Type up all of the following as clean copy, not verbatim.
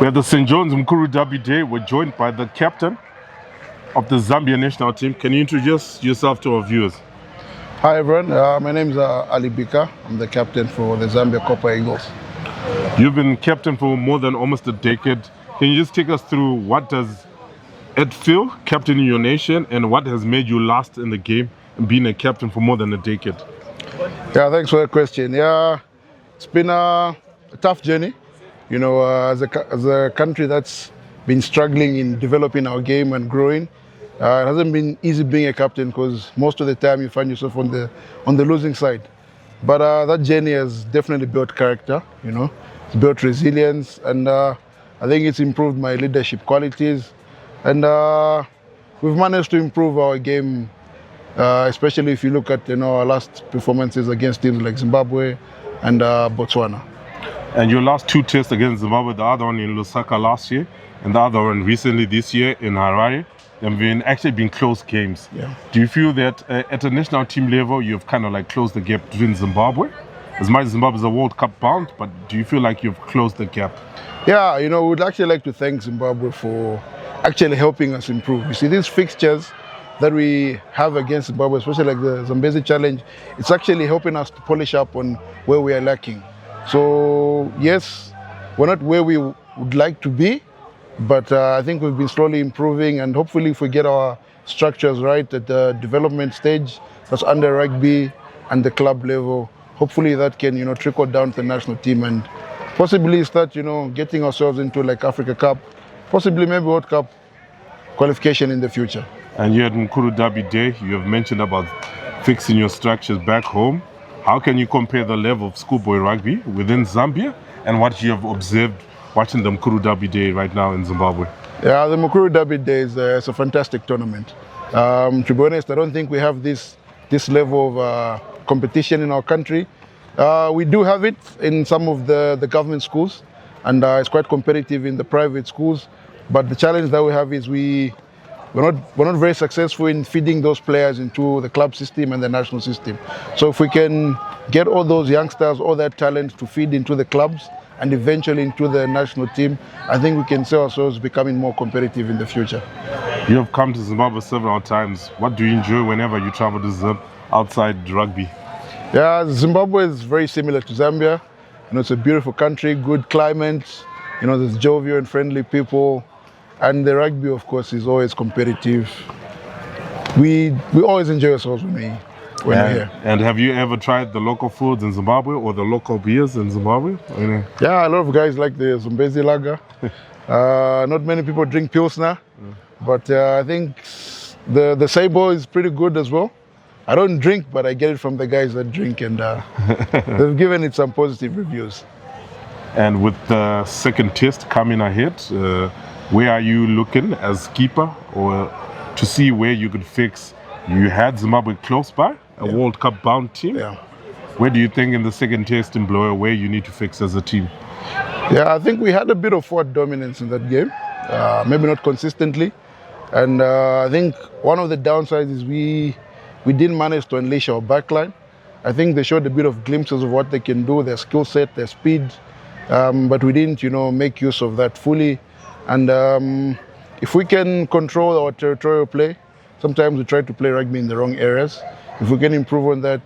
We are the St. John's Mukuru Derby Day. We're joined by the captain of the Zambia national team. Can you introduce yourself to our viewers? Hi everyone, my name is Ali Bhika. I'm the captain for the Zambian Copper Eagles. You've been captain for more than almost a decade. Can you just take us through what does it feel captaining your nation and what has made you last in the game and being a captain for more than a decade? Yeah, thanks for the question. Yeah, it's been a tough journey. You know, as a country that's been struggling in developing our game and growing, it hasn't been easy being a captain because most of the time you find yourself on the losing side. But that journey has definitely built character. You know, it's built resilience, and I think it's improved my leadership qualities. And we've managed to improve our game, especially if you look at our last performances against teams like Zimbabwe and Botswana. And your last two tests against Zimbabwe, the other one in Lusaka last year, and the other one recently this year in Harare, they've actually been close games. Yeah. Do you feel that at a national team level, you've kind of like closed the gap between Zimbabwe? As much as Zimbabwe is a World Cup bound, but do you feel like you've closed the gap? Yeah, we'd actually like to thank Zimbabwe for actually helping us improve. You see, these fixtures that we have against Zimbabwe, especially like the Zambezi challenge, it's actually helping us to polish up on where we are lacking. So yes, we're not where we would like to be, but I think we've been slowly improving, and hopefully if we get our structures right at the development stage, that's under rugby and the club level, hopefully that can trickle down to the national team and possibly start getting ourselves into like Africa Cup, possibly maybe World Cup qualification in the future. And you had Mukuru Derby Day, you have mentioned about fixing your structures back home. How can you compare the level of schoolboy rugby within Zambia and what you have observed watching the Mukuru Derby Day right now in Zimbabwe? Yeah, the Mukuru Derby Day is a fantastic tournament. To be honest, I don't think we have this level of competition in our country. We do have it in some of the government schools, and it's quite competitive in the private schools. But the challenge that we have is we're not very successful in feeding those players into the club system and the national system. So if we can get all those youngsters, all that talent to feed into the clubs and eventually into the national team, I think we can see ourselves becoming more competitive in the future. You have come to Zimbabwe several times. What do you enjoy whenever you travel to Zimbabwe outside rugby? Yeah, Zimbabwe is very similar to Zambia. It's a beautiful country, good climate. There's jovial and friendly people. And the rugby, of course, is always competitive. We always enjoy ourselves when we're here. And have you ever tried the local foods in Zimbabwe or the local beers in Zimbabwe? Yeah, a lot of guys like the Zambezi lager. Not many people drink Pilsner, but I think the Sabo is pretty good as well. I don't drink, but I get it from the guys that drink, and they've given it some positive reviews. And with the second test coming ahead, where are you looking as keeper or to see where you could fix? You had Zimbabwe close by, a World Cup bound team. Yeah. Where do you think in the second test in Blower, where you need to fix as a team? Yeah, I think we had a bit of forward dominance in that game, maybe not consistently. And I think one of the downsides is we didn't manage to unleash our backline. I think they showed a bit of glimpses of what they can do, their skill set, their speed, but we didn't, make use of that fully. And if we can control our territorial play, sometimes we try to play rugby in the wrong areas. If we can improve on that,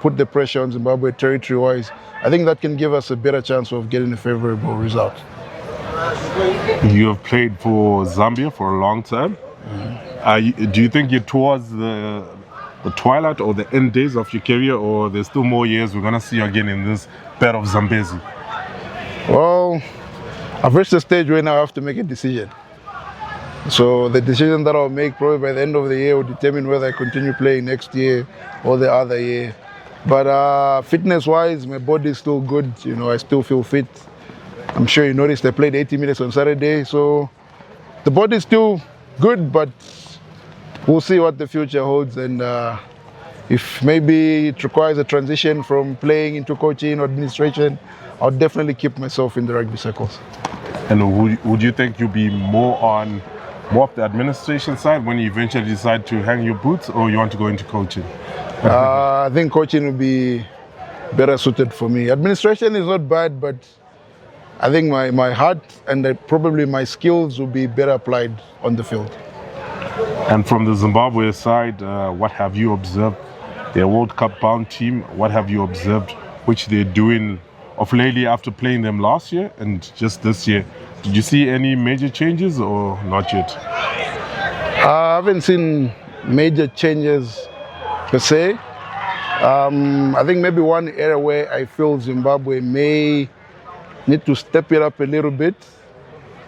put the pressure on Zimbabwe territory-wise, I think that can give us a better chance of getting a favorable result. You have played for Zambia for a long time. Do you think you're towards the twilight or the end days of your career, or there's still more years we're going to see you again in this bed of Zambezi? Well, I've reached a stage where now I have to make a decision. So the decision that I'll make probably by the end of the year will determine whether I continue playing next year or the other year. But fitness-wise, my body is still good. I still feel fit. I'm sure you noticed I played 80 minutes on Saturday. So the body is still good, but we'll see what the future holds. And if maybe it requires a transition from playing into coaching or administration, I'll definitely keep myself in the rugby circles. And would you think you'll be more of the administration side when you eventually decide to hang your boots, or you want to go into coaching? I think coaching will be better suited for me. Administration is not bad, but I think my heart and probably my skills will be better applied on the field. And from the Zimbabwe side, what have you observed? Their World Cup bound team, what have you observed which they're doing of lately after playing them last year and just this year? Did you see any major changes or not yet? I haven't seen major changes per se. I think maybe one area where I feel Zimbabwe may need to step it up a little bit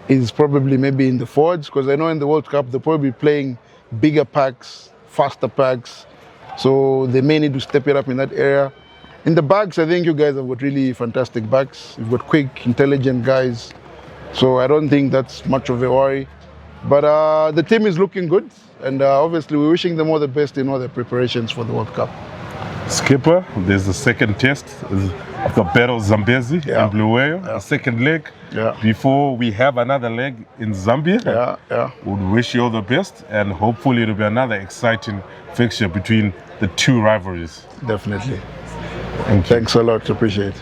is probably maybe in the forwards, because I know in the World Cup they'll probably be playing bigger packs, faster packs, so they may need to step it up in that area. In the backs, I think you guys have got really fantastic backs. You've got quick, intelligent guys, so I don't think that's much of a worry. But the team is looking good, and obviously we're wishing them all the best in all their preparations for the World Cup. Skipper, there's the second test of the Battle of Zambezi in Bulawayo, a second leg. Before we have another leg in Zambia, would wish you all the best, and hopefully it'll be another exciting fixture between the two rivalries. Definitely. Thank you. Thanks a lot, appreciate it.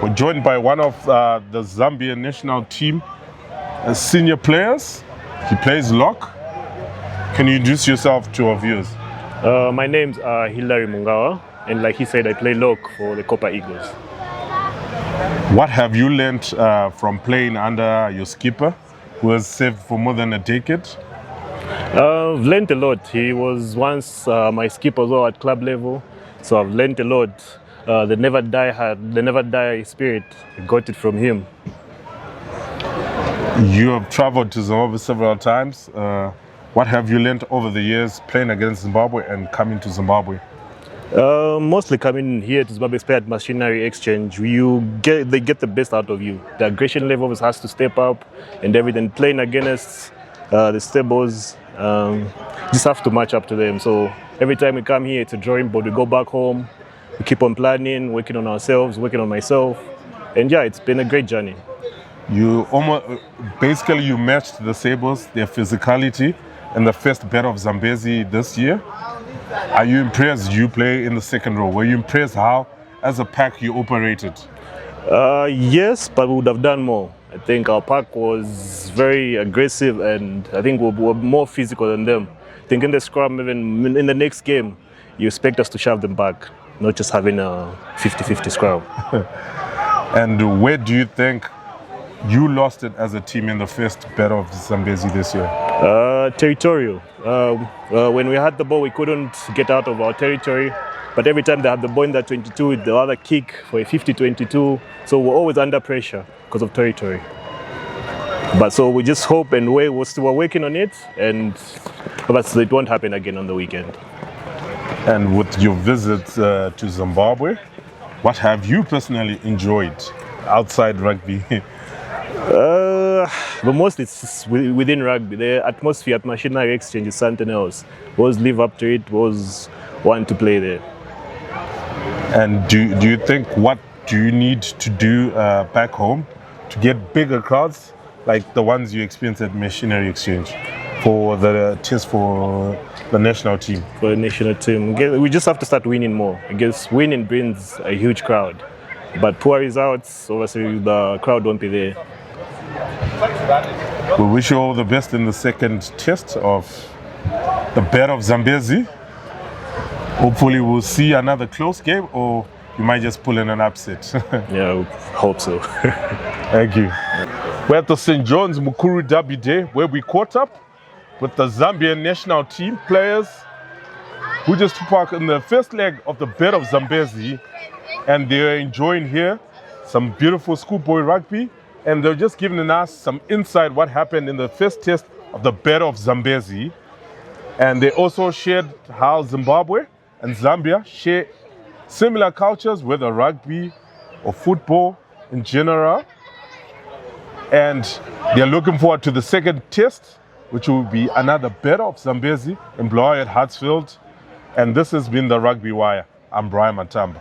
We're joined by one of the Zambian national team senior players. He plays lock. Can you introduce yourself to our viewers? My name's Hilary Mungawa, and like he said, I play lock for the Copper Eagles. What have you learned from playing under your skipper, who has served for more than a decade? I've learned a lot. He was once my skipper as well at club level, so I've learned a lot. The never die spirit, I got it from him. You have traveled to Zimbabwe several times. What have you learned over the years playing against Zimbabwe and coming to Zimbabwe? Mostly coming here to Zimbabwe, play at machinery exchange, they get the best out of you. The aggression level has to step up and everything. Playing against the stables, just have to match up to them. So every time we come here, it's a drawing board. We go back home, we keep on planning, working on ourselves, working on myself. And yeah, it's been a great journey. You basically you matched the Sables, their physicality, in the first battle of Zambezi this year. Are you impressed you play in the second row? Were you impressed how, as a pack, you operated? Yes, but we would have done more. I think our pack was very aggressive, and I think we were more physical than them. I think in the scrum, even in the next game, you expect us to shove them back, not just having a 50-50 scrum. And where do you think you lost it as a team in the first battle of Zambezi this year? Territorial. When we had the ball, we couldn't get out of our territory. But every time they had the ball in that 22, the other kick for a 50-22. So we're always under pressure because of territory. But so we just hope and we're working on it, and but it won't happen again on the weekend. And with your visit to Zimbabwe, what have you personally enjoyed outside rugby? But mostly it's within rugby. The atmosphere at machinery exchange is something else. Was live up to it, was want to play there. And do you think, what do you need to do back home to get bigger crowds like the ones you experienced at machinery exchange for the test for the national team? For the national team, we just have to start winning more. I guess winning brings a huge crowd, but poor results, obviously the crowd won't be there. We wish you all the best in the second test of the Battle of Zambezi. Hopefully we'll see another close game, or you might just pull in an upset. Yeah, I hope so. Thank you. We're at the St. John's Mukuru Derby Day, where we caught up with the Zambian national team players who just took part in the first leg of the Battle of Zambezi, and they're enjoying here some beautiful schoolboy rugby. And they're just giving us some insight what happened in the first test of the Battle of Zambezi. And they also shared how Zimbabwe and Zambia share similar cultures, whether rugby or football in general. And they're looking forward to the second test, which will be another battle of Zambezi in Blair at Hartsfield. And this has been the Rugby Wire. I'm Brian Matamba.